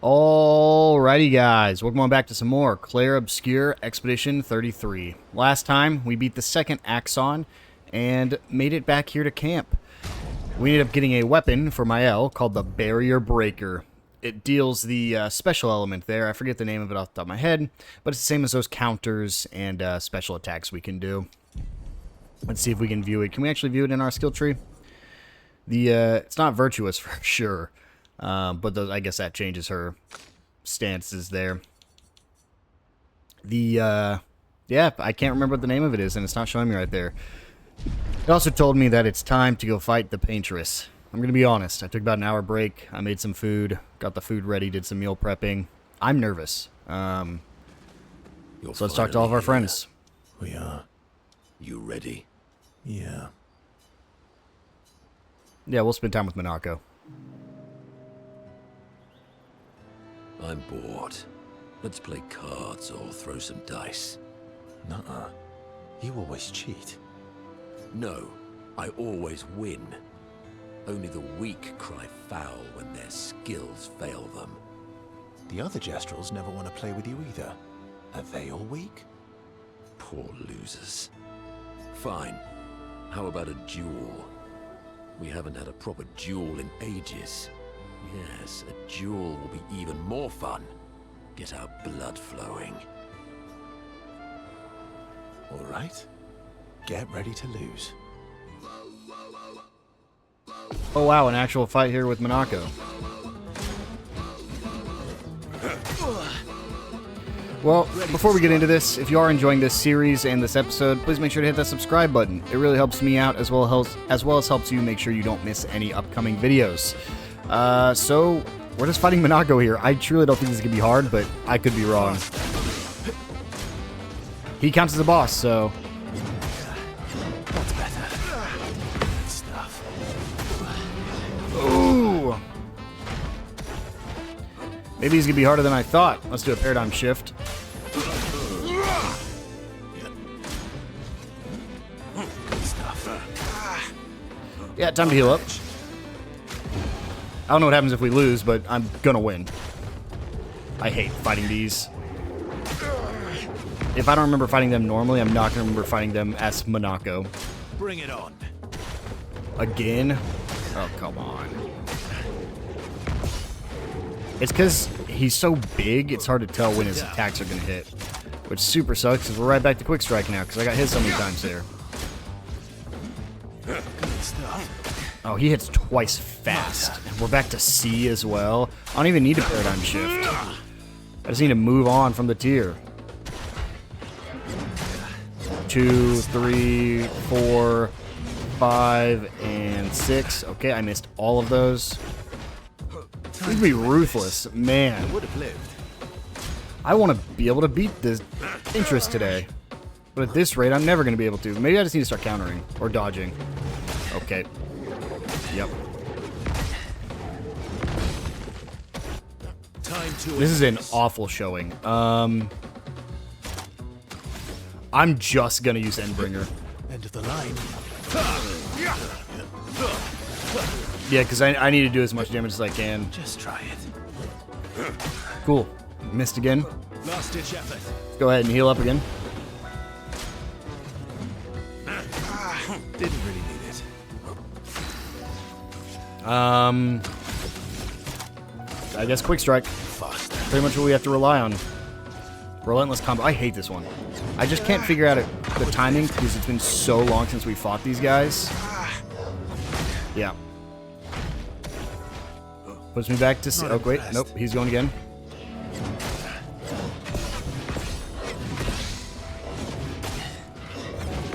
Alrighty guys, welcome on back to some more Clair Obscur Expedition 33. Last time, we beat the second Axon and made it back here to camp. We ended up getting a weapon for Mael called the Barrier Breaker. It deals the special element there. I forget the name of it off the top of my head, but it's the same as those counters and special attacks we can do. Let's see if we can view it. Can we actually view it in our skill tree? It's not virtuous for sure. But I guess that changes her stances there. Yeah, I can't remember what the name of it is, and it's not showing me right there. It also told me that it's time to go fight the Paintress. I'm going to be honest. I took about an hour break. I made some food, got the food ready, did some meal prepping. I'm nervous. So let's talk to all of our friends. We are. You ready? Yeah. Yeah, we'll spend time with Monako. I'm bored. Let's play cards or throw some dice. Nuh-uh. You always cheat. No, I always win. Only the weak cry foul when their skills fail them. The other Jestrels never want to play with you either. Are they all weak? Poor losers. Fine. How about a duel? We haven't had a proper duel in ages. Yes, a duel will be even more fun. Get our blood flowing. All right. Get ready to lose. Oh wow, an actual fight here with Monako. Well, before we get into this, if you are enjoying this series and this episode, please make sure to hit that subscribe button. It really helps me out as well as helps you make sure you don't miss any upcoming videos. So we're just fighting Monako here. I truly don't think this is gonna be hard, but I could be wrong. He counts as a boss, so. What's better? Good stuff. Ooh. Maybe he's gonna be harder than I thought. Let's do a paradigm shift. Good stuff. Yeah, time to heal up. I don't know what happens if we lose, but I'm gonna win. I hate fighting these. If I don't remember fighting them normally, I'm not gonna remember fighting them as Monako. Bring it on. Again? Oh, come on. It's because he's so big, it's hard to tell when his attacks are gonna hit. Which super sucks, because we're right back to Quick Strike now, because I got hit so many times there. Good stuff. Oh, he hits twice fast. We're back to C as well. I don't even need a paradigm shift. I just need to move on from the tier. 2, 3, 4, 5, and 6. Okay, I missed all of those. This would be ruthless, man. Would have lived. I want to be able to beat this Paintress today. But at this rate, I'm never going to be able to. Maybe I just need to start countering or dodging. Okay. Yep. This is an awful showing. I'm just gonna use Endbringer. End of the line. Yeah, because I need to do as much damage as I can. Just try it. Cool. Missed again. Last ditch effort. Go ahead and heal up again. Didn't really need it. I guess Quick Strike. Faster. Pretty much what we have to rely on. Relentless combo. I hate this one. I just can't figure out the timing because it's been so long since we fought these guys. Yeah. Puts me back to... Oh, wait. Nope. He's going again.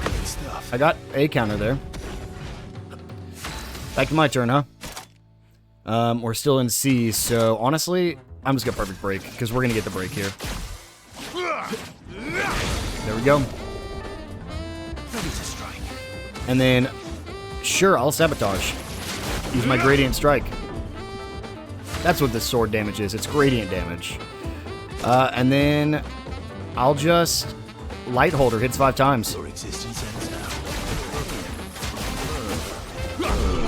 Good stuff. I got a counter there. Back to my turn, huh? We're still in C, so honestly, I'm just gonna perfect break because we're gonna get the break here. There we go. Ready to strike. And then, sure, I'll sabotage. Use my gradient strike. That's what this sword damage is. It's gradient damage. And then I'll just light holder hits 5 times. Your existence ends now.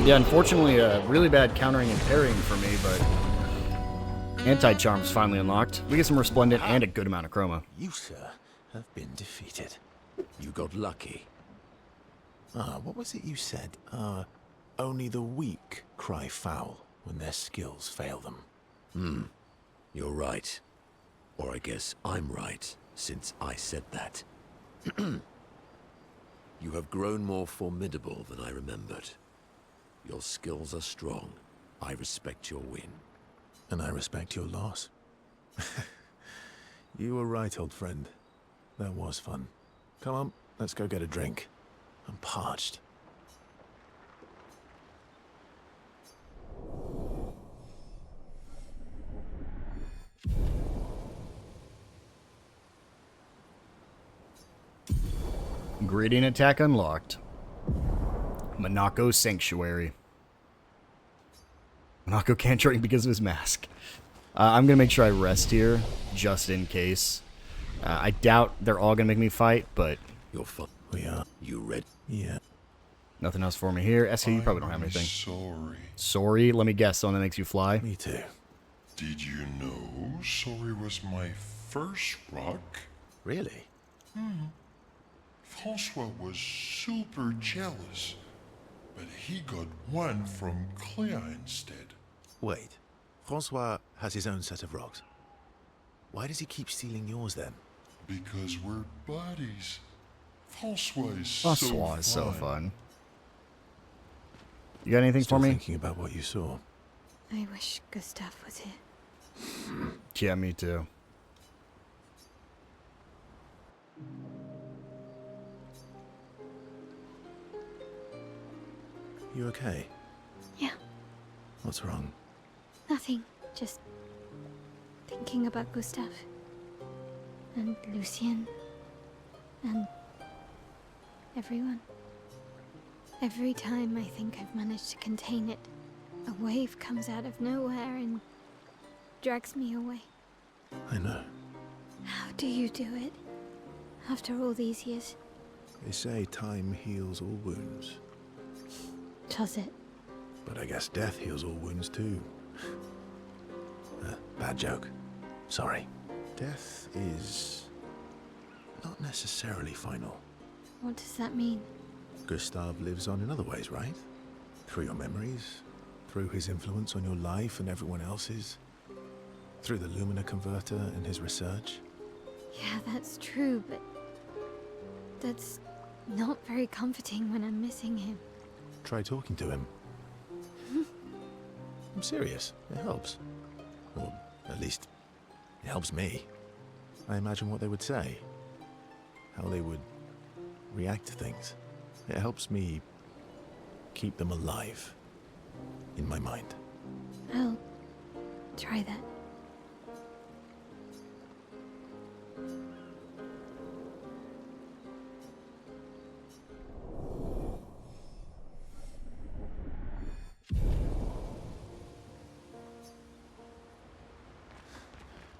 Yeah, unfortunately, really bad countering and parrying for me, but Anti-charm's finally unlocked. We get some resplendent and a good amount of chroma. You, sir, have been defeated. You got lucky. What was it you said? Only the weak cry foul when their skills fail them. You're right. Or I guess I'm right, since I said that. You have grown more formidable than I remembered. Your skills are strong. I respect your win. And I respect your loss. You were right, old friend. That was fun. Come on, let's go get a drink. I'm parched. Gradient attack unlocked. Monako Sanctuary. Monako can't drink because of his mask. I'm going to make sure I rest here, just in case. I doubt they're all going to make me fight, but... You're fun. We are. You ready? Yeah. Nothing else for me here. SK, you probably don't have anything. Sorry. Sorry? Let me guess, the one that makes you fly? Me too. Did you know Sorry was my first rock? Really? Francois was super jealous, but he got one from Clair instead. Wait. Francois has his own set of rocks. Why does he keep stealing yours then? Because we're buddies. Francois is Francois is so so fun. fun. You got anything Still for me? thinking about what you saw. I wish Gustav was here. Yeah, me too. You okay? Yeah, What's wrong? nothing. Just thinking about Gustav. And Lucien. And everyone. Every time I think I've managed to contain it, a wave comes out of nowhere and drags me away. I know. How do you do it? After all these years? They say time heals all wounds. Does it? But I guess death heals all wounds too. Bad joke. Sorry. Death is not necessarily final. What does that mean? Gustav lives on in other ways, right? Through your memories, through his influence on your life and everyone else's, through the Lumina converter and his research. Yeah, that's true, but that's not very comforting when I'm missing him. Try talking to him. I'm serious. It helps. Or at least, it helps me. I imagine what they would say. How they would react to things. It helps me keep them alive in my mind. I'll try that.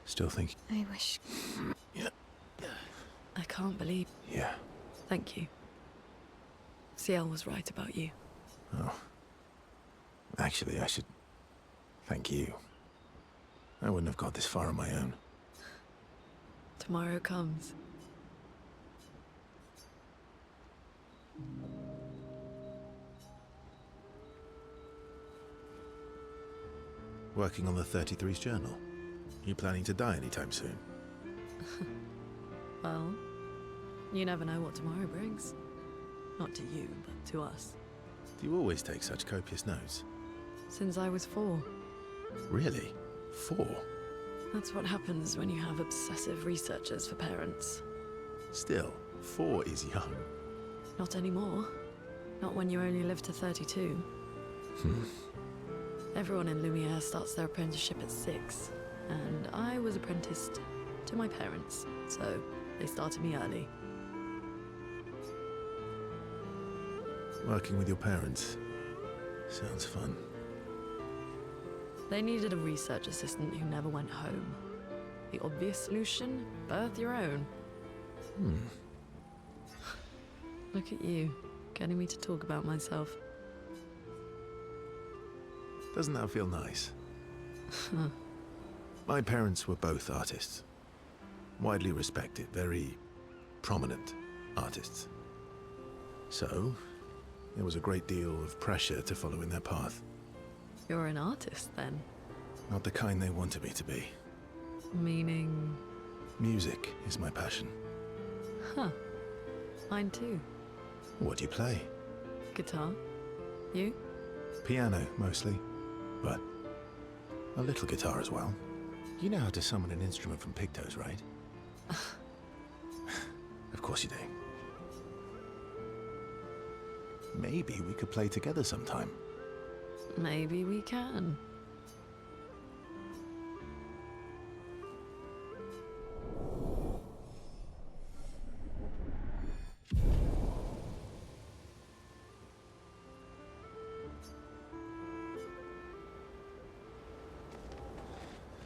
Still thinking. I wish. Yeah. I can't believe. Yeah. Thank you. CL was right about you. Oh. Actually, I should thank you. I wouldn't have got this far on my own. Tomorrow comes. Working on the 33's journal. You planning to die anytime soon? Well, you never know what tomorrow brings. Not to you, but to us. Do you always take such copious notes? Since I was 4. Really? 4? That's what happens when you have obsessive researchers for parents. Still, 4 is young. Not anymore. Not when you only live to 32. Everyone in Lumiere starts their apprenticeship at 6. And I was apprenticed to my parents, so they started me early. Working with your parents. Sounds fun. They needed a research assistant who never went home. The obvious solution? Birth your own. Look at you, getting me to talk about myself. Doesn't that feel nice? My parents were both artists. Widely respected, very prominent artists. So, there was a great deal of pressure to follow in their path. You're an artist, then? Not the kind they wanted me to be. Meaning... Music is my passion. Huh. Mine too. What do you play? Guitar. You? Piano, mostly. But a little guitar as well. You know how to summon an instrument from pigtoes, right? Of course you do. Maybe we could play together sometime. Maybe we can.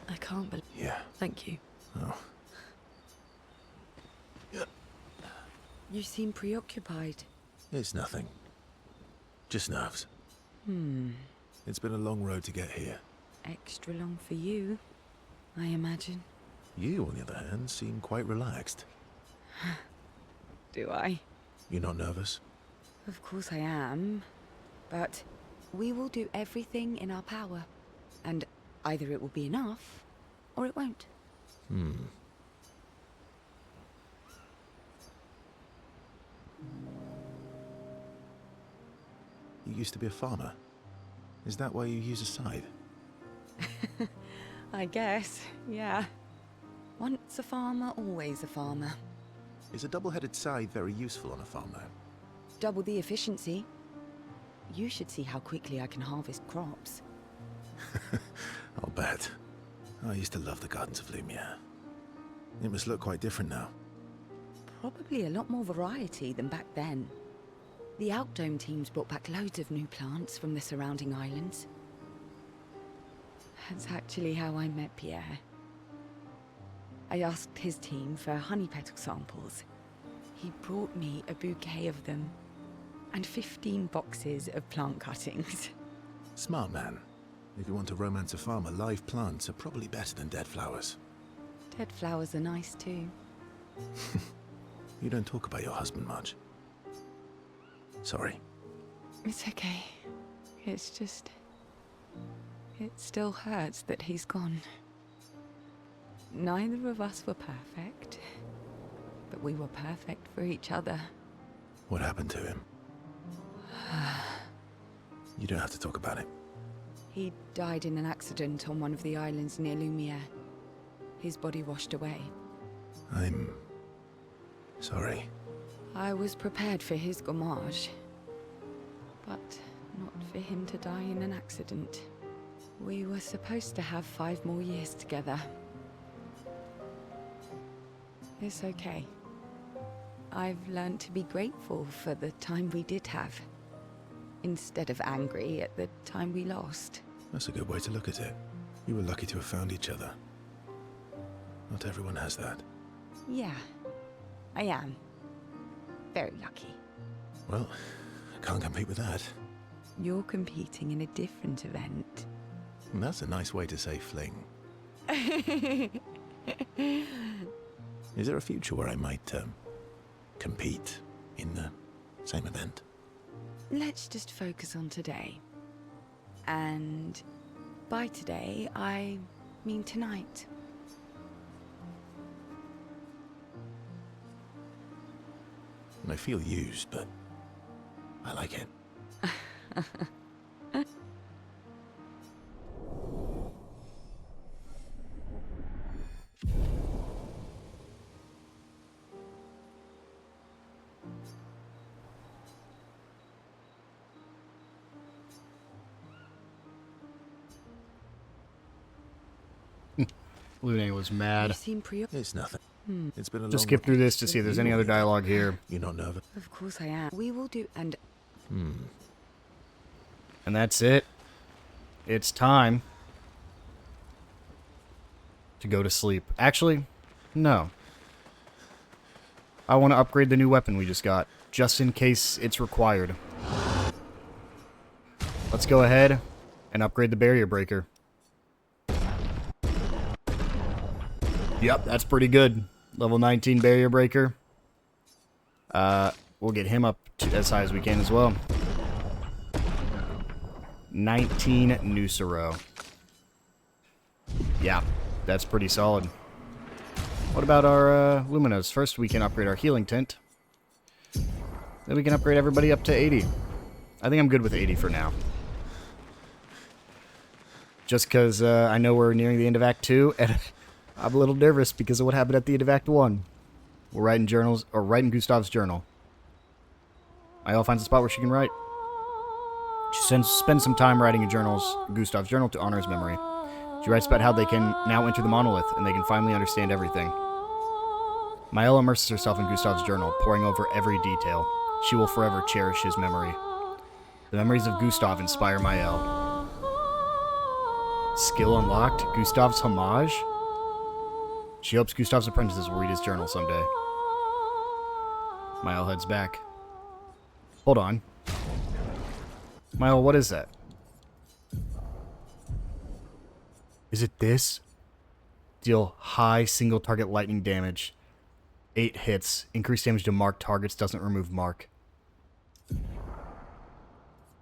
I can't believe... Yeah. Thank you. Oh. You seem preoccupied. It's nothing. Just nerves. It's been a long road to get here. Extra long for you, I imagine. You, on the other hand, seem quite relaxed. Do I? You're not nervous? Of course I am. But we will do everything in our power. And either it will be enough, or it won't. You used to be a farmer. Is that why you use a scythe? I guess, yeah. Once a farmer, always a farmer. Is a double-headed scythe very useful on a farm, though? Double the efficiency. You should see how quickly I can harvest crops. I'll bet. I used to love the gardens of Lumiere. It must look quite different now. Probably a lot more variety than back then. The Outdome teams brought back loads of new plants from the surrounding islands. That's actually how I met Pierre. I asked his team for honey petal samples. He brought me a bouquet of them, and 15 boxes of plant cuttings. Smart man. If you want to romance a farmer, live plants are probably better than dead flowers. Dead flowers are nice too. You don't talk about your husband much. Sorry. It's okay. It's just... it still hurts that he's gone. Neither of us were perfect, but we were perfect for each other. What happened to him? You don't have to talk about it. He died in an accident on one of the islands near Lumiere. His body washed away. I'm... sorry. I was prepared for his gommage, but not for him to die in an accident. We were supposed to have 5 more years together. It's okay. I've learned to be grateful for the time we did have, instead of angry at the time we lost. That's a good way to look at it. You were lucky to have found each other. Not everyone has that. Yeah, I am. Very lucky. Well, I can't compete with that. You're competing in a different event. And that's a nice way to say fling. Is there a future where I might, compete in the same event? Let's just focus on today. And by today, I mean tonight. I feel used, but I like it. Lune was mad. You seem It's nothing. It's been a long... Just skip through this to see if there's any other dialogue here. You're not nervous? Of course I am. We will do, and... And that's it. It's time to go to sleep. Actually, no. I want to upgrade the new weapon we just got, just in case it's required. Let's go ahead and upgrade the barrier breaker. Yep, that's pretty good. Level 19 barrier breaker. We'll get him up to as high as we can as well. 19 Nusero. Yeah, that's pretty solid. What about our Luminos? First, we can upgrade our healing tint. Then we can upgrade everybody up to 80. I think I'm good with 80 for now. Just because I know we're nearing the end of Act 2, and I'm a little nervous because of what happened at the end of Act 1. We're writing journals, or writing Gustav's journal. Mael finds a spot where she can write. She spends some time writing Gustav's journal to honor his memory. She writes about how they can now enter the Monolith, and they can finally understand everything. Mael immerses herself in Gustav's journal, poring over every detail. She will forever cherish his memory. The memories of Gustav inspire Mael. Skill unlocked? Gustav's homage? She hopes Gustav's apprentices will read his journal someday. Mael heads back. Hold on. Mael, what is that? Is it this? Deal high single target lightning damage. 8 hits. Increased damage to marked targets. Doesn't remove mark.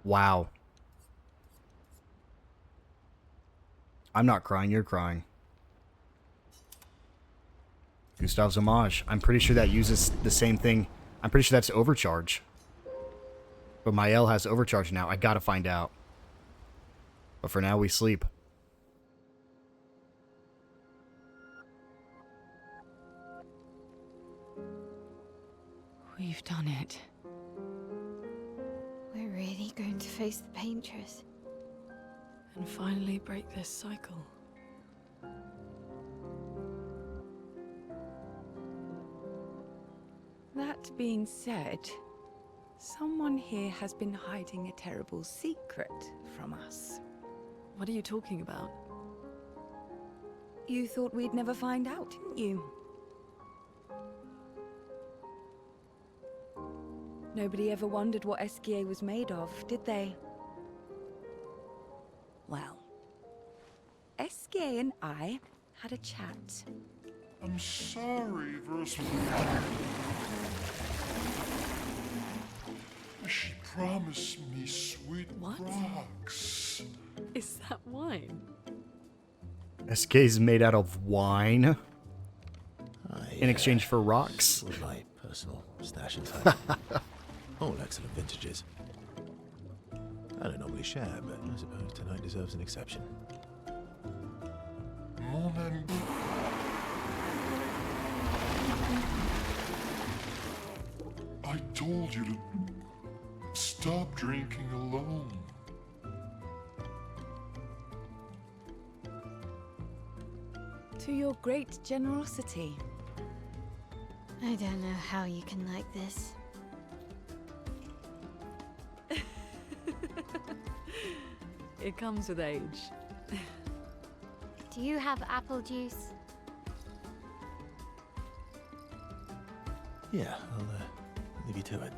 Wow. I'm not crying, you're crying. Gustav's homage. I'm pretty sure that uses the same thing. I'm pretty sure that's overcharge. But Mael has overcharge now. I gotta find out. But for now, we sleep. We've done it. We're really going to face the Paintress. And finally break this cycle. That being said, someone here has been hiding a terrible secret from us. What are you talking about? You thought we'd never find out, didn't you? Nobody ever wondered what Esquier was made of, did they? Well, Esquier and I had a chat. I'm sorry, Verse. She promised me sweet What? rocks. Is that wine? SK's made out of wine I, in exchange for rocks. With my personal stash inside. All excellent vintages. I don't normally share, but I suppose tonight deserves an exception. Mon I told you to stop drinking alone. To your great generosity. I don't know how you can like this. It comes with age. Do you have apple juice? Yeah, I'll leave you to it.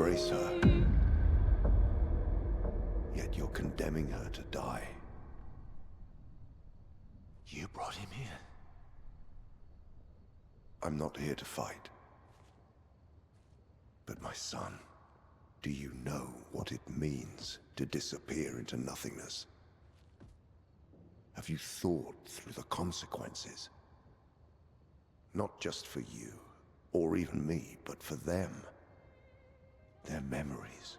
embrace her. Yet you're condemning her to die. You brought him here. I'm not here to fight. But my son, do you know what it means to disappear into nothingness? Have you thought through the consequences? Not just for you, or even me, but for them. Their memories,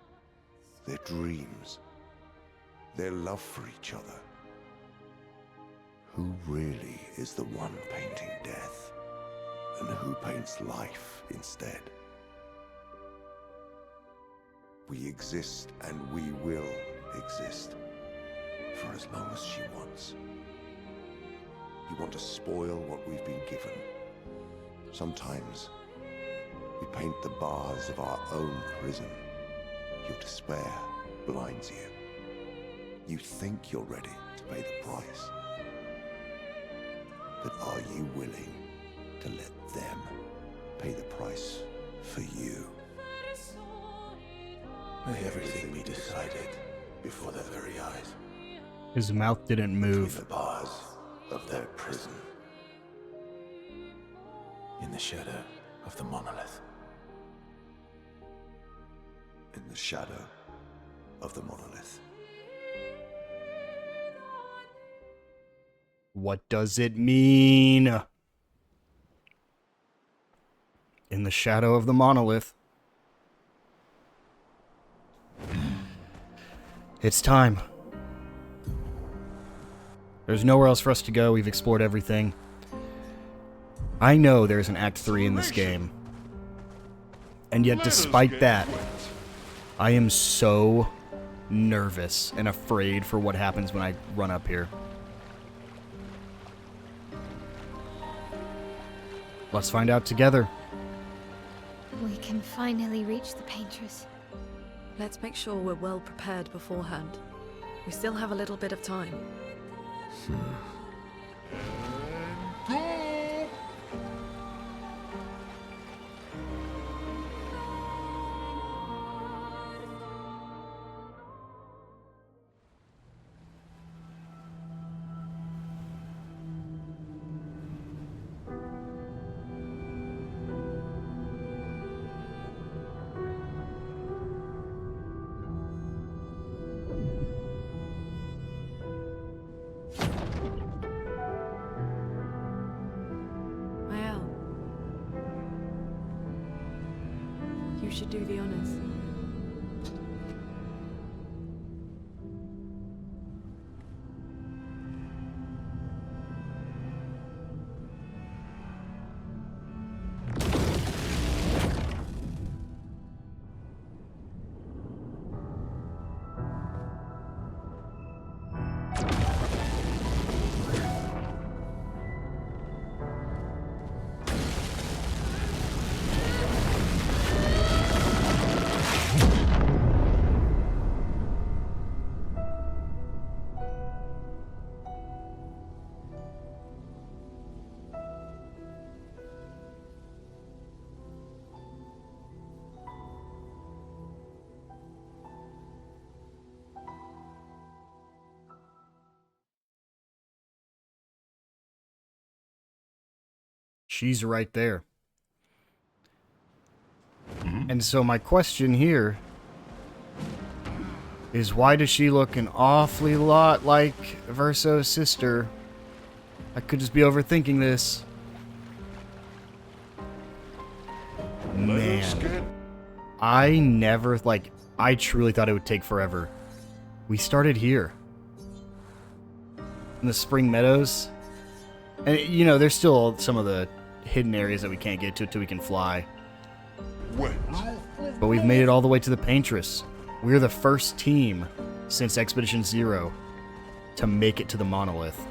their dreams, their love for each other. Who really is the one painting death, and who paints life instead? We exist and we will exist for as long as she wants. You want to spoil what we've been given. Sometimes we paint the bars of our own prison. Your despair blinds you. You think you're ready to pay the price. But are you willing to let them pay the price for you? May everything be decided before their very eyes. His mouth didn't Between move. the bars of their prison. In the shadow of the monolith. In the shadow of the monolith. What does it mean? In the shadow of the monolith. It's time. There's nowhere else for us to go. We've explored everything. I know there's an Act 3 in this game. And yet, despite that, I am so nervous and afraid for what happens when I run up here. Let's find out together. We can finally reach the Paintress. Let's make sure we're well prepared beforehand. We still have a little bit of time. You should do the honors. She's right there. And so my question here is, why does she look an awfully lot like Verso's sister? I could just be overthinking this. Man. I never, I truly thought it would take forever. We started here. In the Spring Meadows. And, you know, there's still some of the hidden areas that we can't get to until we can fly. But we've made it all the way to the Paintress. We're the first team since Expedition 0 to make it to the Monolith.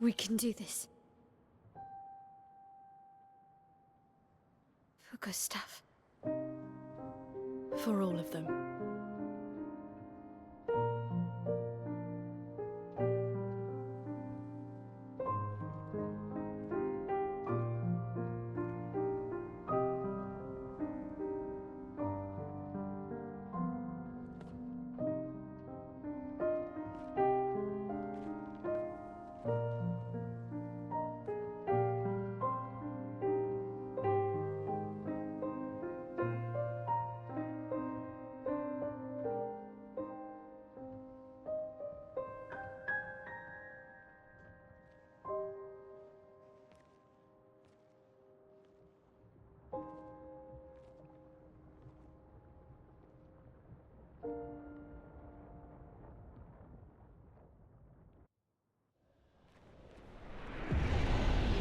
We can do this. For Gustav. For all of them.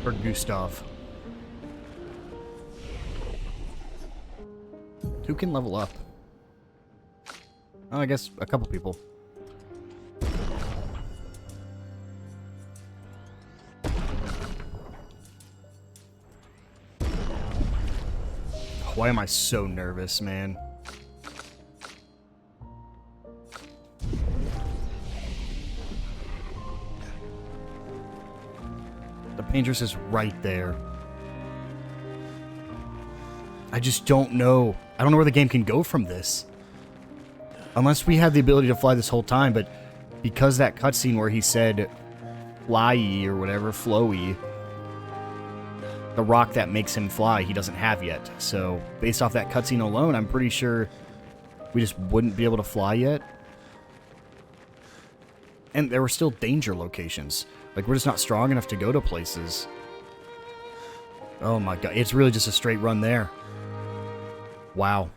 For Gustav. Who can level up? Oh, I guess a couple people. Why am I so nervous, man? The Paintress is right there. I just don't know. I don't know where the game can go from this. Unless we have the ability to fly this whole time, but because that cutscene where he said fly-y or whatever, flowy, the rock that makes him fly, he doesn't have yet. So, based off that cutscene alone, I'm pretty sure we just wouldn't be able to fly yet. And there were still danger locations. Like, we're just not strong enough to go to places. Oh my god, it's really just a straight run there. Wow.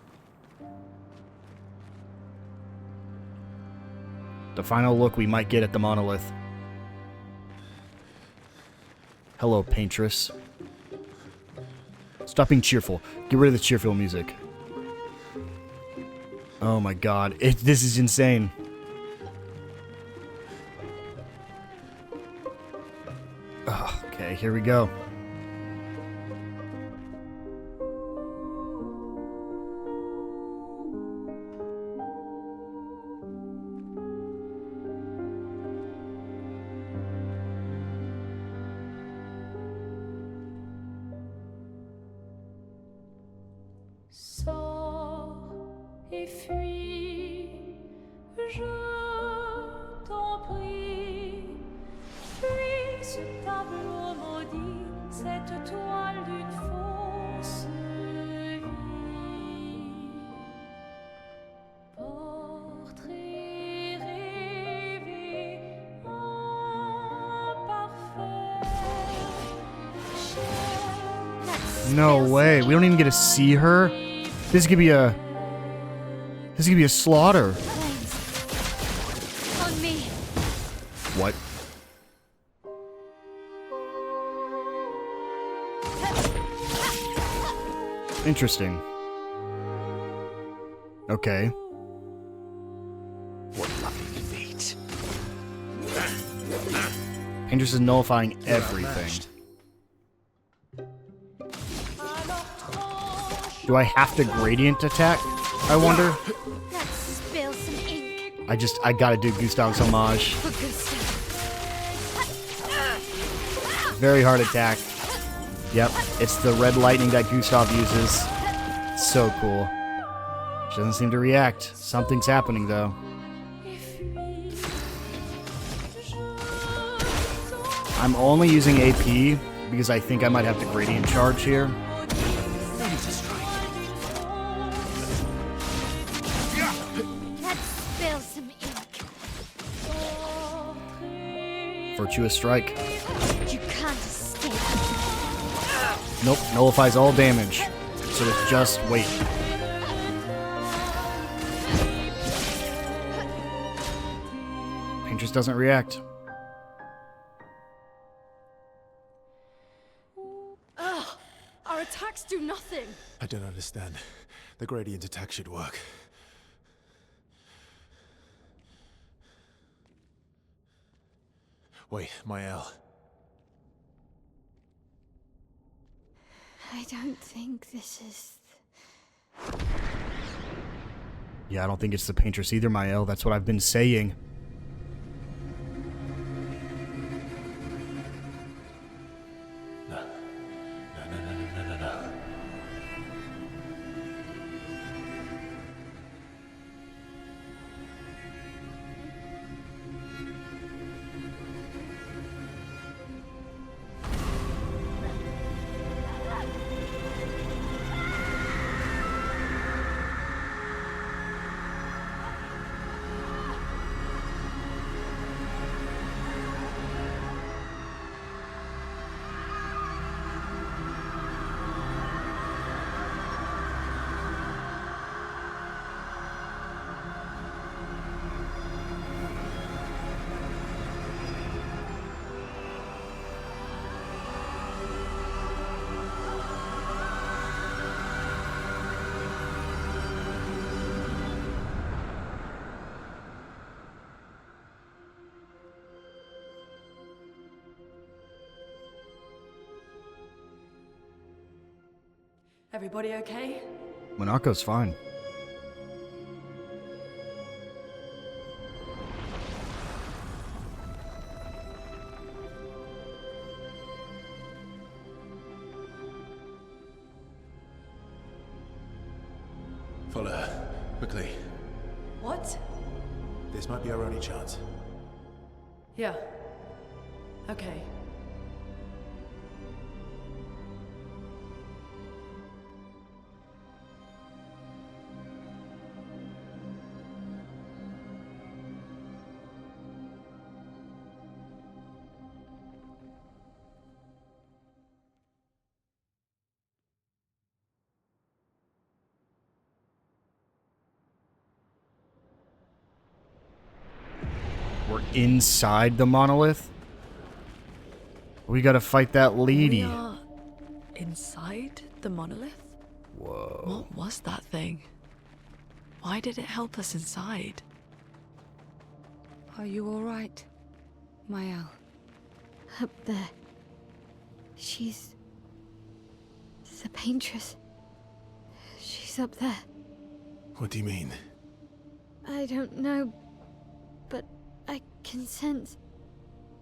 The final look we might get at the Monolith. Hello, Paintress. Stop being cheerful. Get rid of the cheerful music. Oh my god, this is insane. Okay, here we go. Sors et fuis, je t'en prie. Fuis ce tableau maudit, cette toile d'une fausse vie. Portrait rêvé, imparfait. No way. We don't even get to see her. This could be a slaughter. Flames. On me. What? Interesting. Okay. What lovely feet. Paintress is nullifying everything. Do I have to gradient attack? I wonder. Let's spill some ink. I gotta do Gustav's homage. For Gustav. Very hard attack. Yep, it's the red lightning that Gustav uses. So cool. She doesn't seem to react. Something's happening though. I'm only using AP because I think I might have to gradient charge here. Let's spill some ink. Virtuous Strike. You can't escape. Nope, nullifies all damage. So it's just wait. Paintress doesn't react. Ugh! Our attacks do nothing! I don't understand. The gradient attack should work. Wait, my L. I don't think this is... Yeah, I don't think it's the Paintress either, Mael. That's what I've been saying. No. No. Everybody okay? Monaco's fine. Follow her. Quickly. What? This might be our only chance. Yeah. Okay. We're inside the monolith. We gotta fight that lady. We are inside the monolith? Whoa. What was that thing? Why did it help us inside? Are you all right, Mael? Up there. She's... the Paintress. She's up there. What do you mean? I don't know, but I can sense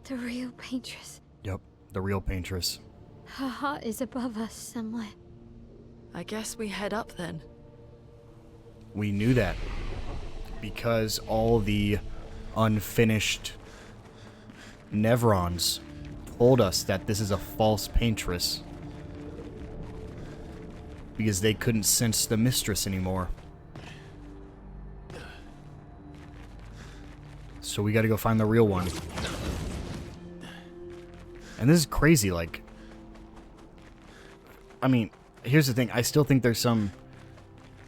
the real Paintress. Yep, the real Paintress. Her heart is above us somewhere. I guess we head up then. We knew that because all the unfinished Nevrons told us that this is a false Paintress because they couldn't sense the mistress anymore. So we gotta go find the real one. And this is crazy, like... I mean, here's the thing. I still think there's some...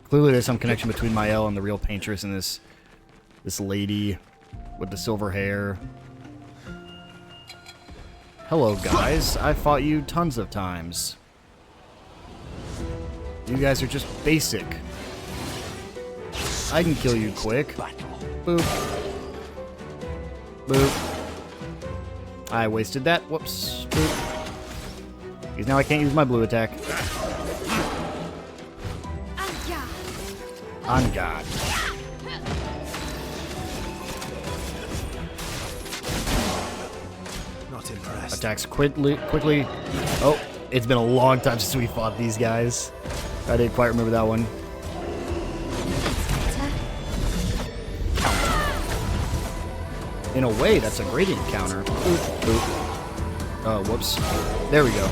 Clearly there's some connection between Mael and the real Paintress and this lady with the silver hair. Hello, guys. I fought you tons of times. You guys are just basic. I can kill you quick. Boop. Boop. I wasted that. Whoops. Boop. Because now I can't use my blue attack. On God. Not impressed. Attacks quickly. Oh, it's been a long time since we fought these guys. I didn't quite remember that one. In a way, that's a gradient counter. Boop, boop. Oh, whoops. There we go.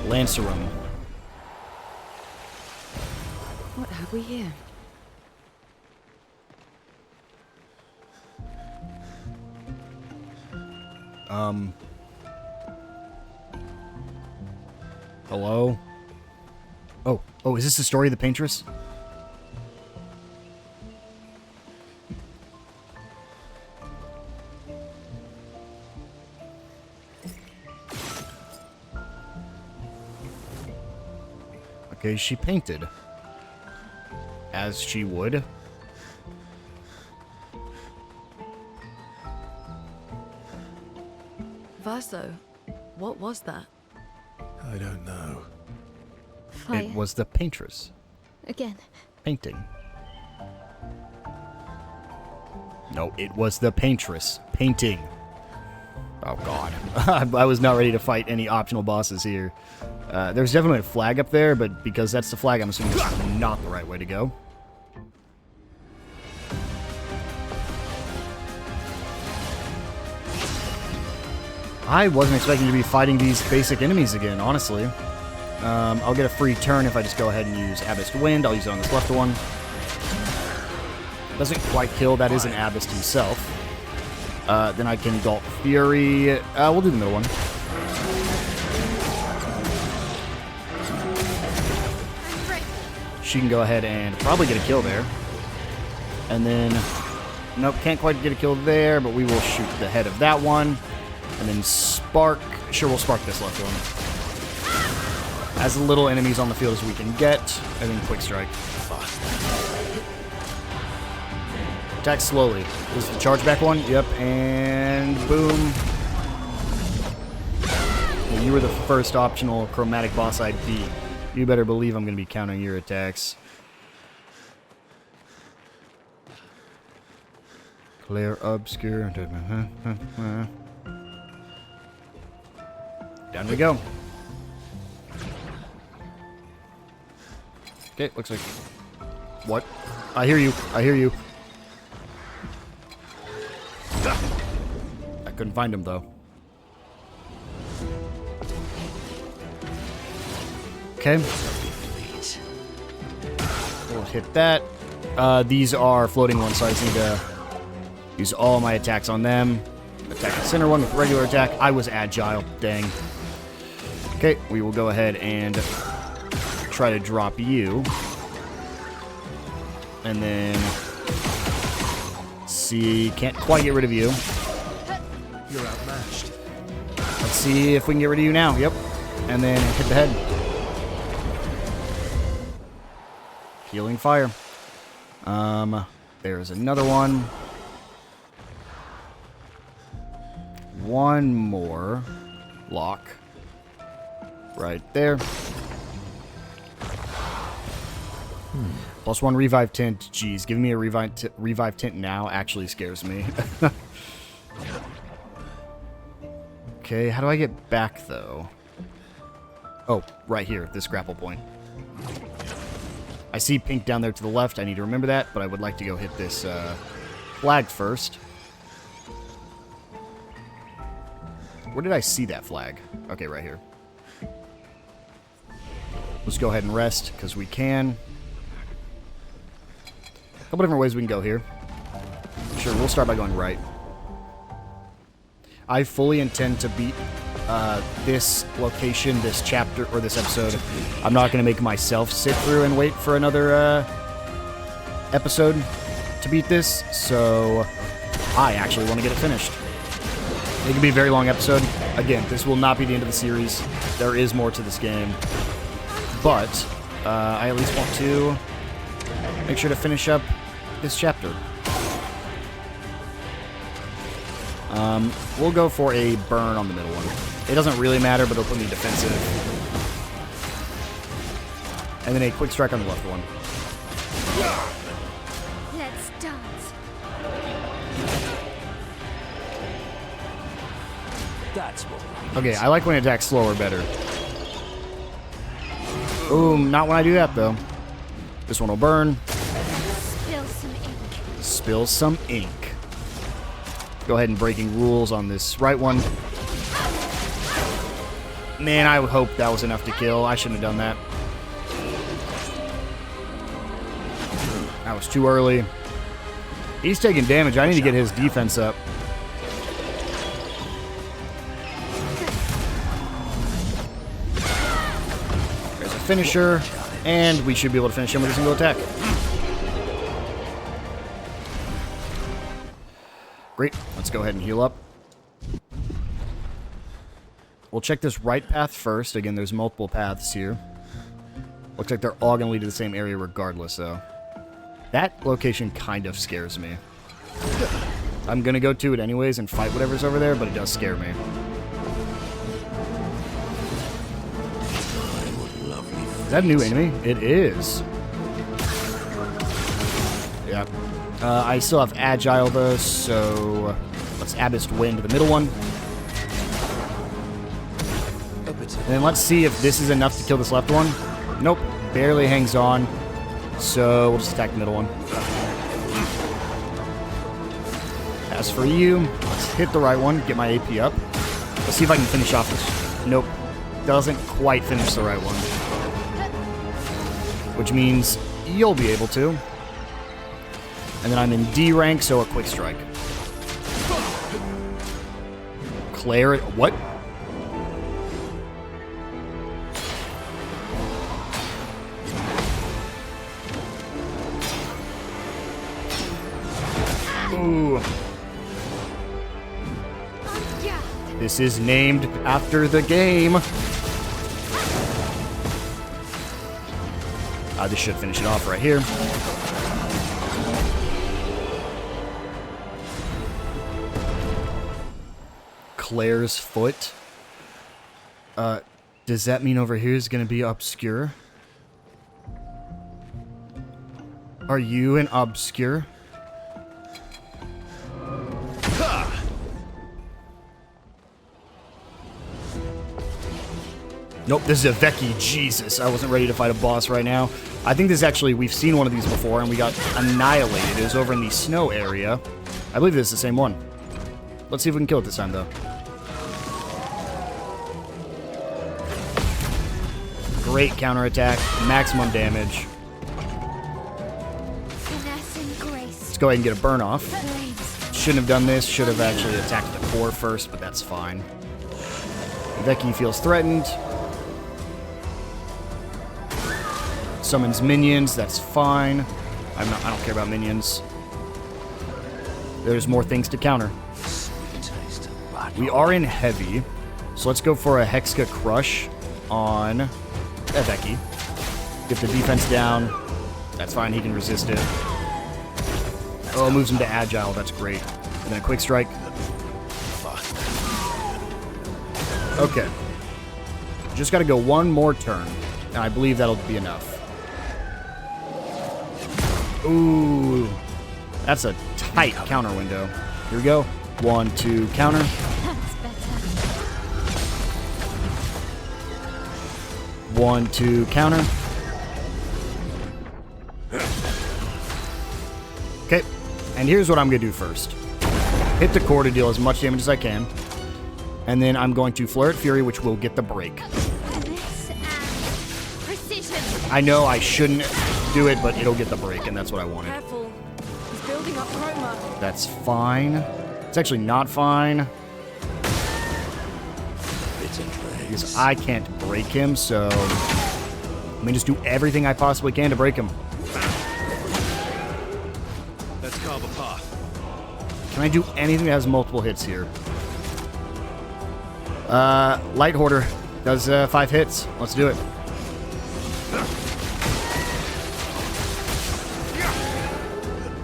Lancerum. What have we here? Hello? Oh, is this the story of the Paintress? Okay, she painted. As she would. Verso, What was that? I don't know. Fire. It was the Paintress. Again. Painting. No, it was the Paintress. Painting. Oh, God. I was not ready to fight any optional bosses here. There's definitely a flag up there, but because that's the flag, I'm assuming it's not the right way to go. I wasn't expecting to be fighting these basic enemies again, honestly. I'll get a free turn if I just go ahead and use Abyss Wind. I'll use it on this left one. Doesn't quite kill. That is an Abyss himself. Then I can Galt Fury. We'll do the middle one. She can go ahead and probably get a kill there. And then... Nope, can't quite get a kill there, but we will shoot the head of that one. And then Spark. Sure, we'll Spark this left one. As little enemies on the field as we can get. And then Quick Strike. Attack slowly. This is the charge back one. Yep, and boom. Well, you were the first optional chromatic boss I beat. You better believe I'm going to be countering your attacks. Clair Obscur. Down we go. Okay, looks like... What? I hear you. I hear you. I couldn't find him, though. Okay. We'll hit that. These are floating ones, so I just need to use all my attacks on them. Attack the center one with regular attack. I was agile. Dang. Okay, we will go ahead and try to drop you. And then... see, can't quite get rid of you. You're outmatched. Let's see if we can get rid of you now. Yep. And then hit the head. Healing fire. There's another one. One more lock. Right there. Plus one revive tint. Jeez, giving me a revive tint now actually scares me. Okay, how do I get back, though? Oh, right here, this grapple point. I see pink down there to the left. I need to remember that, but I would like to go hit this flag first. Where did I see that flag? Okay, right here. Let's go ahead and rest, because we can. A couple different ways we can go here. Sure, we'll start by going right. I fully intend to beat this location, this chapter, or this episode. I'm not going to make myself sit through and wait for another episode to beat this, so I actually want to get it finished. It can be a very long episode. Again, this will not be the end of the series. There is more to this game. But I at least want to make sure to finish up this chapter. We'll go for a burn on the middle one. It doesn't really matter, but it'll put me defensive. And then a quick strike on the left one. Let's dance. That's what. Okay, I like when it attacks slower better. Ooh, not when I do that, though. This one will burn. Spill some ink. Spill some ink. Go ahead and breaking rules on this right one. Man, I hope that was enough to kill. I shouldn't have done that. That was too early. He's taking damage. I need to get his defense up. There's a finisher, and we should be able to finish him with a single attack. Great. Let's go ahead and heal up. We'll check this right path first. Again, there's multiple paths here. Looks like they're all going to lead to the same area regardless, though. That location kind of scares me. I'm going to go to it anyways and fight whatever's over there, but it does scare me. Is that a new enemy? It is. Yeah. I still have Agile, though, so let's Abyss Wind, the middle one. And then let's see if this is enough to kill this left one. Nope. Barely hangs on. So we'll just attack the middle one. As for you, let's hit the right one, get my AP up. Let's see if I can finish off this. Nope. Doesn't quite finish the right one. Which means you'll be able to. And then I'm in D rank, so a quick strike. Clair, what? Ooh. This is named after the game. This should finish it off right here. Clair's foot. Does that mean over here is going to be obscure? Are you an obscure? Nope, this is a Vecchi. Jesus, I wasn't ready to fight a boss right now. I think this is actually, we've seen one of these before, and we got annihilated. It was over in the snow area. I believe this is the same one. Let's see if we can kill it this time, though. Great counterattack, maximum damage. Let's go ahead and get a burn off. Shouldn't have done this, should have actually attacked the core first, but that's fine. Vecchi feels threatened. Summons minions, that's fine. I don't care about minions. There's more things to counter. We are in heavy, so let's go for a Hexka Crush on Vecchi. Get the defense down. That's fine, he can resist it. Oh, moves him to Agile, that's great. And then a quick strike. Okay. Just gotta go one more turn, and I believe that'll be enough. Ooh, that's a tight counter window. Here we go. 1, 2, counter. That's better. 1, 2, counter. Okay, and here's what I'm going to do first. Hit the core to deal as much damage as I can. And then I'm going to Flare at Fury, which will get the break. I know I shouldn't do it, but it'll get the break, and that's what I wanted. Careful. He's building up chroma. That's fine. It's actually not fine. Because I can't break him, so let me just do everything I possibly can to break him. Let's carve a path. Can I do anything that has multiple hits here? Light Hoarder does 5 hits. Let's do it.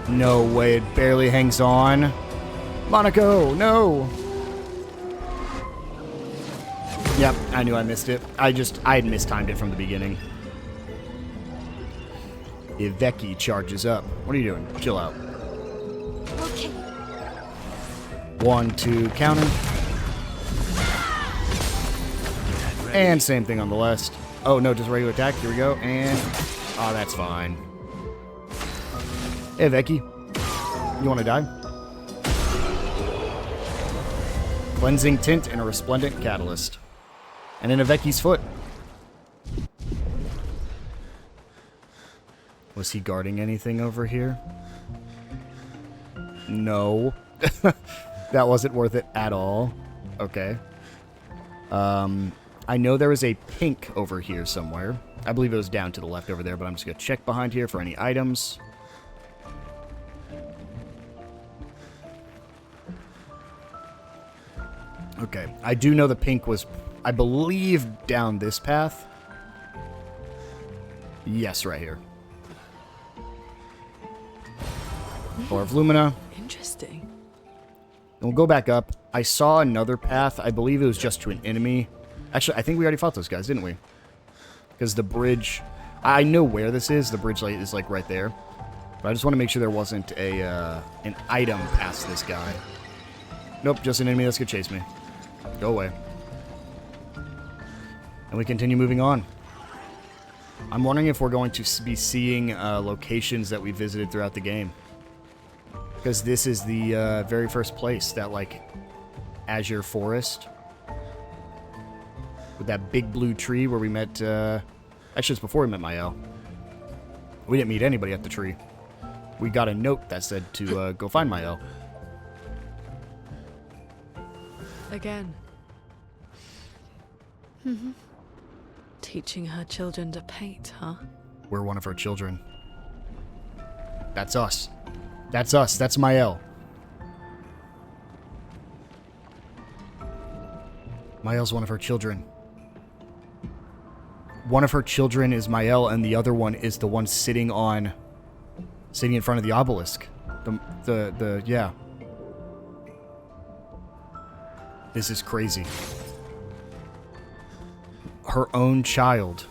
No way, it barely hangs on. Monaco, no! Yep, I knew I missed it. I had mistimed it from the beginning. Vecchi charges up. What are you doing? Chill out. Okay. 1, 2, counter. And same thing on the left. Oh, no, just regular attack. Here we go. And... oh, that's fine. Hey, Vecchi. You want to die? Cleansing Tint and a Resplendent Catalyst. And in a Vecchi's foot. Was he guarding anything over here? No. That wasn't worth it at all. Okay. I know there was a pink over here somewhere. I believe it was down to the left over there, but I'm just going to check behind here for any items. Okay, I do know the pink was, I believe, down this path. Yes, right here. Core of Lumina. Interesting. And we'll go back up. I saw another path. I believe it was just to an enemy. Actually, I think we already fought those guys, didn't we? Because the bridge... I know where this is. The bridge light is, like, right there. But I just want to make sure there wasn't an item past this guy. Nope, just an enemy that's going to chase me. Go away. And we continue moving on. I'm wondering if we're going to be seeing locations that we visited throughout the game. Because this is the very first place, that, like, Azure Forest. With that big blue tree where we met... actually, it's before we met Mael. We didn't meet anybody at the tree. We got a note that said to go find Mael. Again. Teaching her children to paint, huh? We're one of her children. That's us. That's us. That's Mael. Mael's one of her children. One of her children is Mael, and the other one is the one sitting in front of the obelisk. Yeah. This is crazy. Her own child.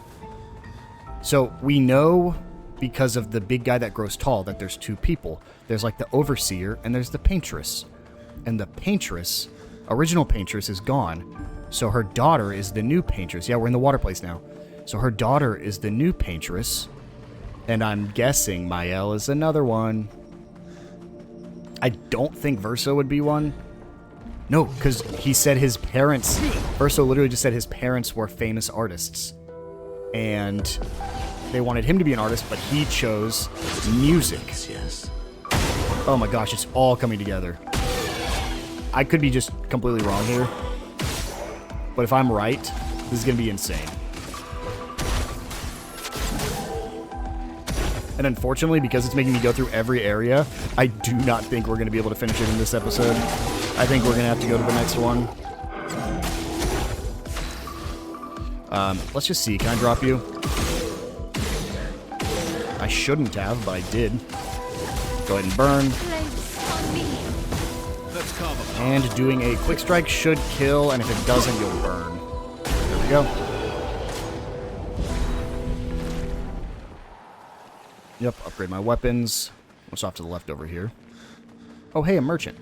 So we know, because of the big guy that grows tall, that there's two people. There's like the Overseer, and there's the Paintress. And the Paintress, original Paintress, is gone. So her daughter is the new Paintress. Yeah, we're in the water place now. So her daughter is the new Paintress. And I'm guessing Mael is another one. I don't think Verso would be one. No, because he said his parents... Verso literally just said his parents were famous artists. And they wanted him to be an artist, but he chose music. Yes. Oh my gosh, it's all coming together. I could be just completely wrong here. But if I'm right, this is going to be insane. And unfortunately, because it's making me go through every area, I do not think we're going to be able to finish it in this episode. I think we're going to have to go to the next one. Let's just see. Can I drop you? I shouldn't have, but I did. Go ahead and burn. And doing a quick strike should kill, and if it doesn't, you'll burn. There we go. Yep, upgrade my weapons. What's off to the left over here? Oh, hey, a merchant.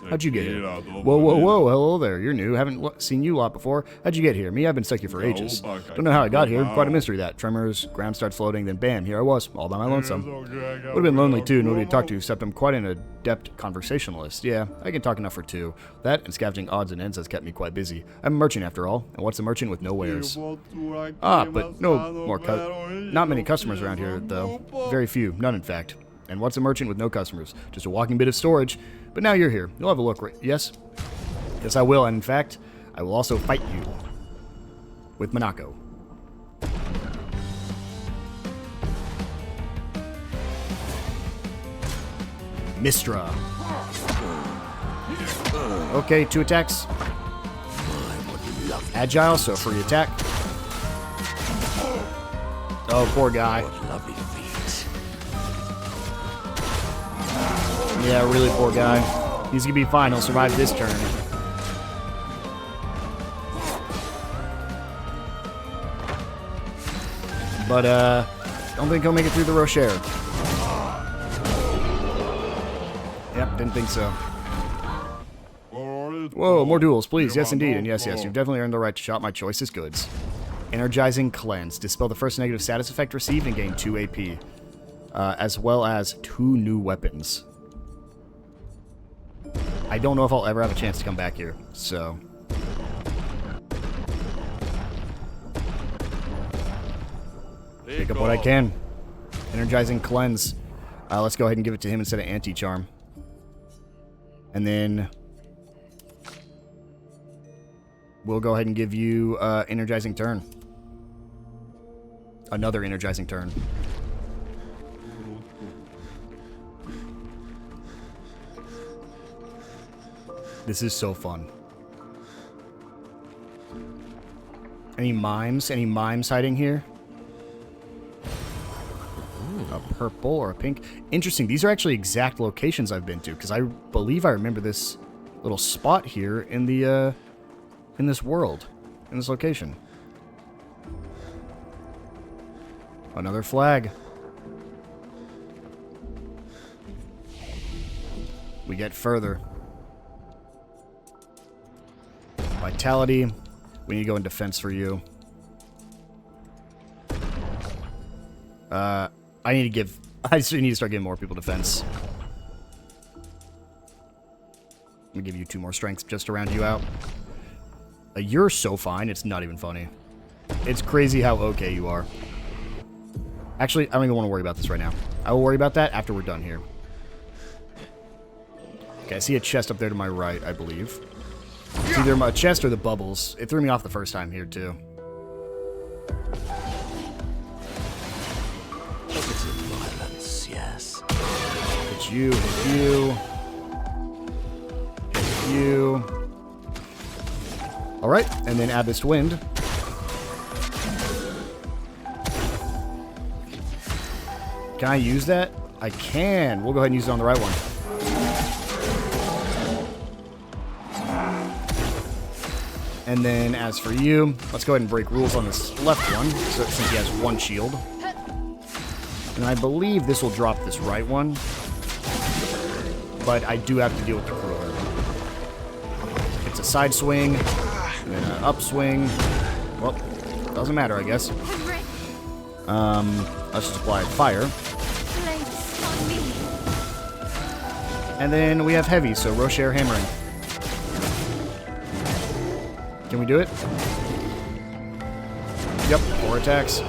How'd you get here? Whoa, whoa, whoa, hello there. You're new. Haven't seen you a lot before. How'd you get here? Me, I've been stuck here for ages. Don't know how I got here. Quite a mystery, that. Tremors, ground starts floating, then bam, here I was, all by my lonesome. Would have been lonely, too. Nobody to talk to, except I'm quite an adept conversationalist. Yeah, I can talk enough for two. That and scavenging odds and ends has kept me quite busy. I'm a merchant, after all. And what's a merchant with no wares? Ah, but not many customers around here, though. Very few. None, in fact. And what's a merchant with no customers? Just a walking bit of storage. But now you're here. You'll have a look, right? Yes? Yes, I will. And in fact, I will also fight you. With Monaco. Mistra. Okay, 2 attacks. Agile, so free attack. Oh, poor guy. Yeah, really poor guy. He's gonna be fine. He'll survive this turn. But, don't think he'll make it through the Rocher. Yep, didn't think so. Whoa, more duels, please. Yes, indeed. And yes, you've definitely earned the right to shop my choicest goods. Energizing Cleanse. Dispel the first negative status effect received and gain 2 AP. As well as 2 new weapons. I don't know if I'll ever have a chance to come back here, so... Pick up what I can. Energizing Cleanse. Let's go ahead and give it to him instead of Anti-Charm. And then... we'll go ahead and give you Energizing Turn. Another Energizing Turn. This is so fun. Any mimes? Any mimes hiding here? A purple or a pink. Interesting. These are actually exact locations I've been to, because I believe I remember this little spot here in the in this world, in this location. Another flag. We get further. Vitality. We need to go in defense for you. I just need to start giving more people defense. I'm gonna give you 2 more strength just to round you out. You're so fine, it's not even funny. It's crazy how okay you are. Actually, I don't even want to worry about this right now. I will worry about that after we're done here. Okay, I see a chest up there to my right, I believe. It's either my chest or the bubbles. It threw me off the first time here, too. Positive violence, yes. Hit you, hit you. Hit you. Alright, and then add this wind. Can I use that? I can. We'll go ahead and use it on the right one. And then as for you, let's go ahead and break rules on this left one, so since he has 1 shield. And I believe this will drop this right one. But I do have to deal with the cruiler. It's a side swing, and then an upswing. Well, doesn't matter, I guess. Let's just apply fire. And then we have heavy, so Rocher hammering. Can we do it? Yep, 4 attacks.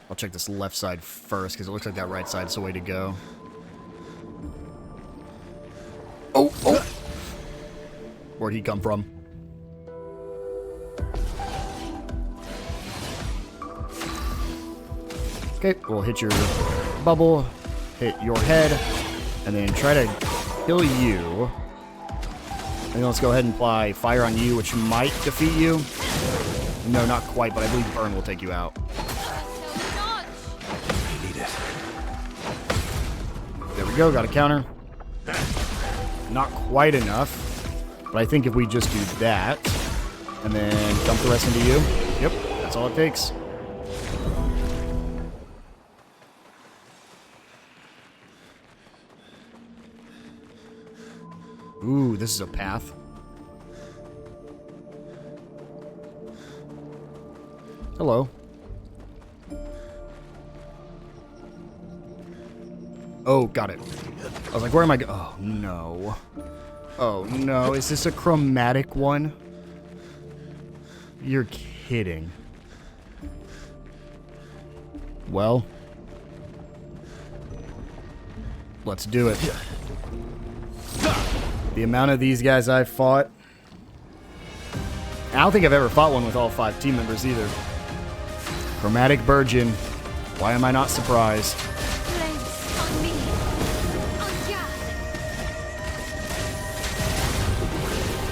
I'll check this left side first, because it looks like that right side's the way to go. Oh, oh! Where'd he come from? Okay, we'll hit your bubble, hit your head, and then try to kill you. And then let's go ahead and apply fire on you, which might defeat you. No, not quite, but I believe burn will take you out. There we go, got a counter. Not quite enough, but I think if we just do that, and then dump the rest into you, yep, that's all it takes. Ooh, this is a path. Hello. Oh, got it. I was like, where am I oh, no. Oh, no. Is this a chromatic one? You're kidding. Well. Let's do it. The amount of these guys I've fought. I don't think I've ever fought one with all 5 team members either. Chromatic Virgin. Why am I not surprised?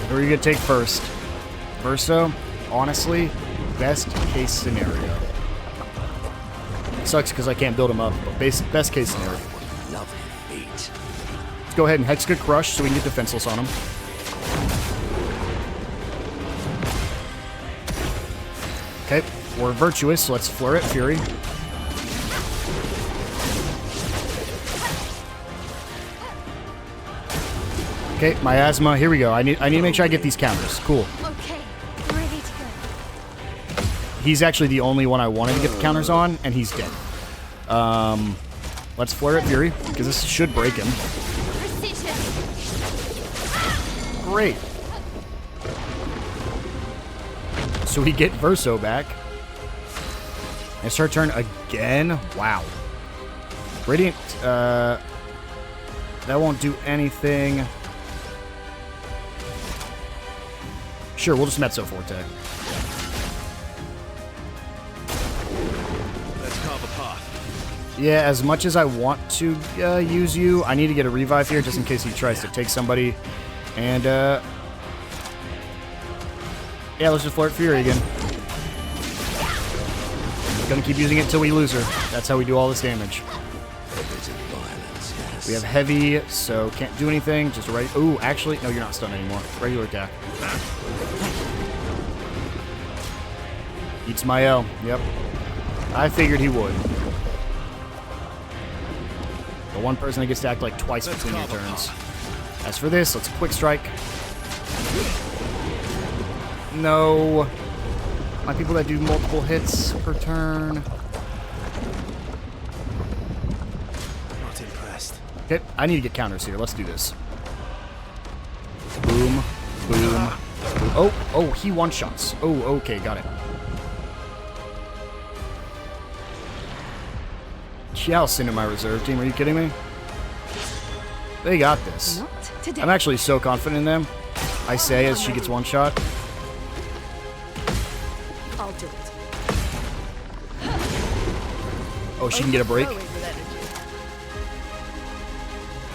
Who are you going to take first? Verso, honestly, best case scenario. Sucks because I can't build him up, but best case scenario. Let's go ahead and Hexka Crush so we can get defenseless on him. Okay, we're virtuous, so let's Flare It Fury. Okay, miasma, here we go. I need to make sure I get these counters. Cool. Okay, ready to go. He's actually the only one I wanted to get the counters on, and he's dead. Let's Flare It Fury, because this should break him. Great. So we get Verso back. And start turn again. Wow. Radiant, that won't do anything. Sure, we'll just Mezzo Forte. Let's carve a path. Yeah, as much as I want to use you, I need to get a revive here just in case he tries to take somebody. And, yeah, let's just Flare It Fury again. Gonna keep using it until we lose her. That's how we do all this damage. We have heavy, so can't do anything. Just a right. Ooh, actually, no, you're not stunned anymore. Regular attack. Eats my L. Yep. I figured he would. The one person that gets to act like twice between your turns. As for this, let's quick strike. No. My people that do multiple hits per turn. Not impressed. Okay, I need to get counters here. Let's do this. Boom. Boom. Oh, he one-shots. Oh, okay, got it. Yeah, I'll send in my reserve team. Are you kidding me? They got this. Not today. I'm actually so confident in them. I say as she gets one shot. I'll do it. Oh, she can get a break. Overflowing with energy.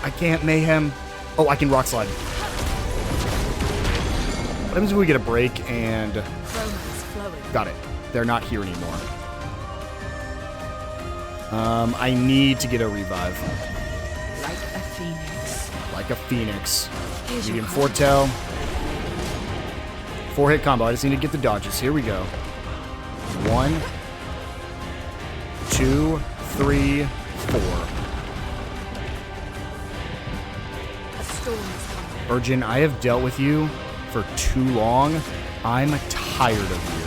I can't mayhem. Oh, I can rock slide. What happens if we get a break and... Romance flowing. Got it. They're not here anymore. I need to get a revive. Like a phoenix. Like a phoenix. Here's your Medium card. foretell. 4-hit combo. I just need to get the dodges. Here we go. 1, 2, 3, 4. A storm is coming. Virgin, I have dealt with you for too long. I'm tired of you.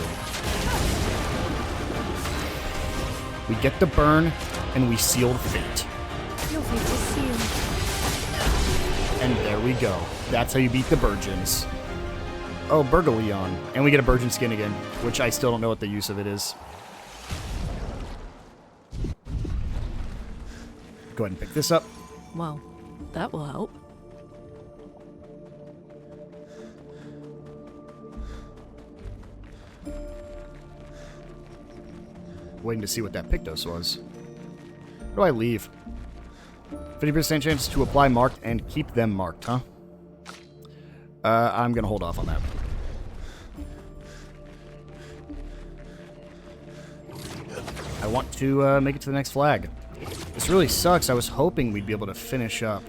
We get the burn, and we seal the fate. Your fate is sealed. And there we go. That's how you beat the Virgins. Oh, Burgaleon. And we get a Virgin skin again, which I still don't know what the use of it is. Go ahead and pick this up. Well, that will help. Waiting to see what that Pictos was. Where do I leave? 50% chance to apply marked and keep them marked, huh? I'm gonna hold off on that. I want to make it to the next flag. This really sucks. I was hoping we'd be able to finish up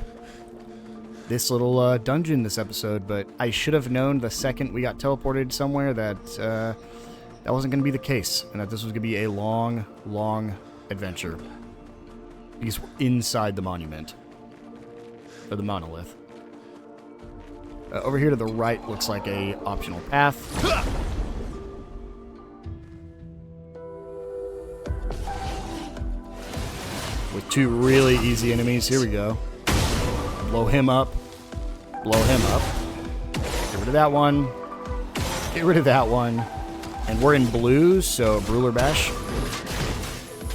this little dungeon this episode, but I should have known the second we got teleported somewhere that that wasn't going to be the case, and that this was going to be a long, long adventure. Because we're inside the monument. Or the monolith. Over here to the right looks like a optional path. With 2 really easy enemies. Here we go. Blow him up. Blow him up. Get rid of that one. Get rid of that one. And we're in blue, so Brûler Bash.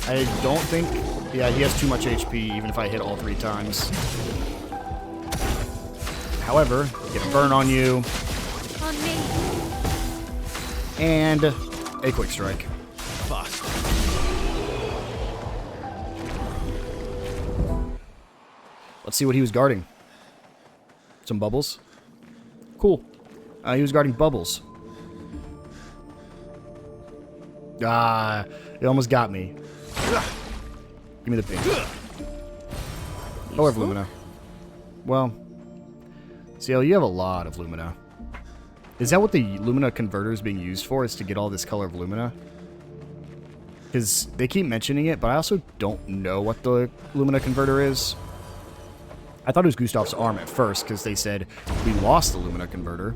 I don't think... Yeah, he has too much HP, even if I hit all 3 times. However, get a burn on you. On me. And a quick strike. Fast. Let's see what he was guarding. Some bubbles. Cool. He was guarding bubbles. Ah, it almost got me. Give me the pink. Oh, I have Lumina. Well, CL, you have a lot of Lumina. Is that what the Lumina converter is being used for, is to get all this color of Lumina? Because they keep mentioning it, but I also don't know what the Lumina converter is. I thought it was Gustav's arm at first, because they said we lost the Lumina converter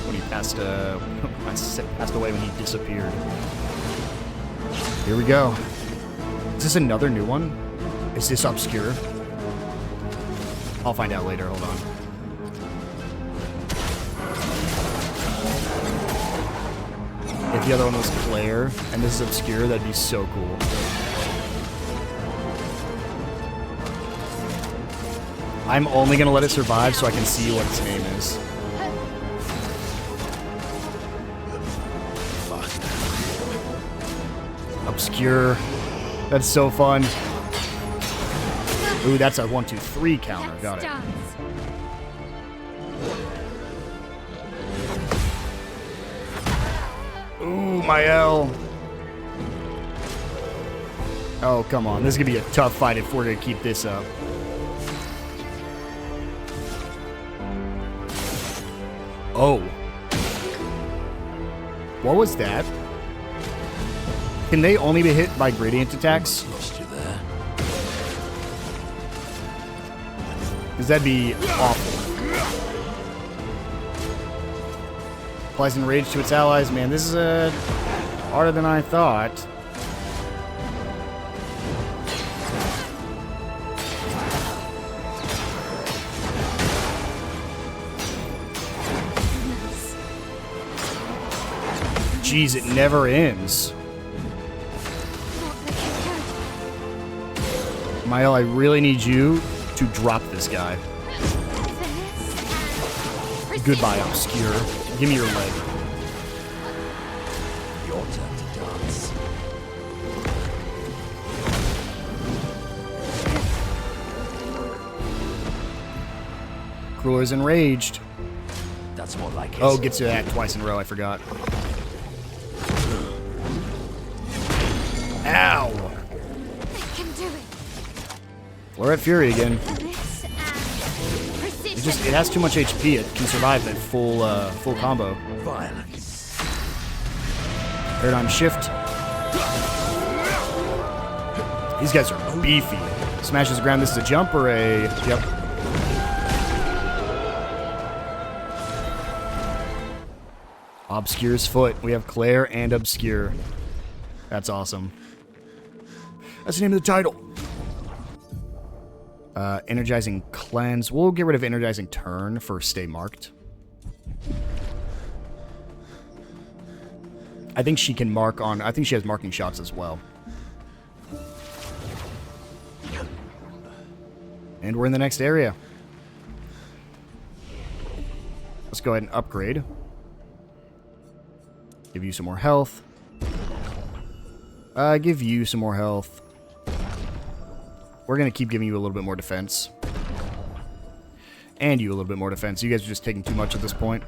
when he passed away, when he disappeared. Here we go. Is this another new one? Is this obscure? I'll find out later, hold on. If the other one was Clair, and this is obscure, that'd be so cool. I'm only gonna let it survive so I can see what its name is. Obscure. That's so fun. Ooh, that's a 1, 2, 3 counter. Got it. Ooh, my L. Oh, come on. This is going to be a tough fight if we're going to keep this up. Oh. What was that? Can they only be hit by gradient attacks? Lost you there. Because that'd be awful. Applies enrage to its allies. Man, this is harder than I thought. Jeez, it never ends. Mael, I really need you to drop this guy. Goodbye, Obscure. Give me your leg. Your turn to dance. Crueller's enraged. That's more like it. Oh, gets to act twice in a row, I forgot. Ow! I can do it. We're at Fury again. Finesse and precision. It has too much HP. It can survive that full combo. Violence. Paradigm shift. These guys are beefy. Smashes the ground. This is a jump or a... Yep. Obscure's foot. We have Clair and Obscure. That's awesome. That's the name of the title. Energizing Cleanse. We'll get rid of Energizing Turn for Stay Marked. I think she can mark on... I think she has marking shots as well. And we're in the next area. Let's go ahead and upgrade. Give you some more health. Give you some more health. We're going to keep giving you a little bit more defense. And you a little bit more defense. You guys are just taking too much at this point.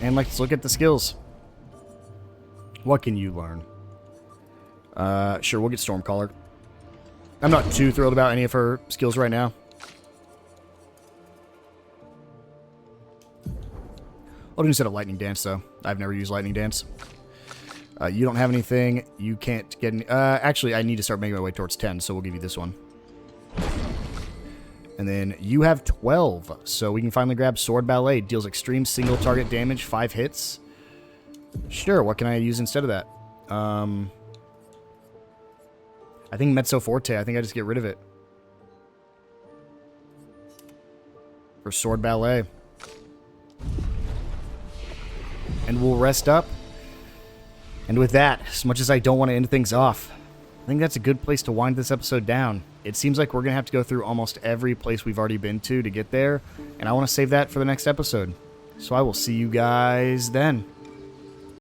And let's look at the skills. What can you learn? Sure, we'll get Stormcaller. I'm not too thrilled about any of her skills right now. I'll do instead of Lightning Dance, though. I've never used Lightning Dance. You don't have anything. You can't get any... actually, I need to start making my way towards 10, so we'll give you this one. And then you have 12, so we can finally grab Sword Ballet. Deals extreme single target damage, 5 hits. Sure, what can I use instead of that? I think Mezzo Forte. I think I just get rid of it. For Sword Ballet. And we'll rest up. And with that, as much as I don't want to end things off, I think that's a good place to wind this episode down. It seems like we're going to have to go through almost every place we've already been to get there, and I want to save that for the next episode. So I will see you guys then.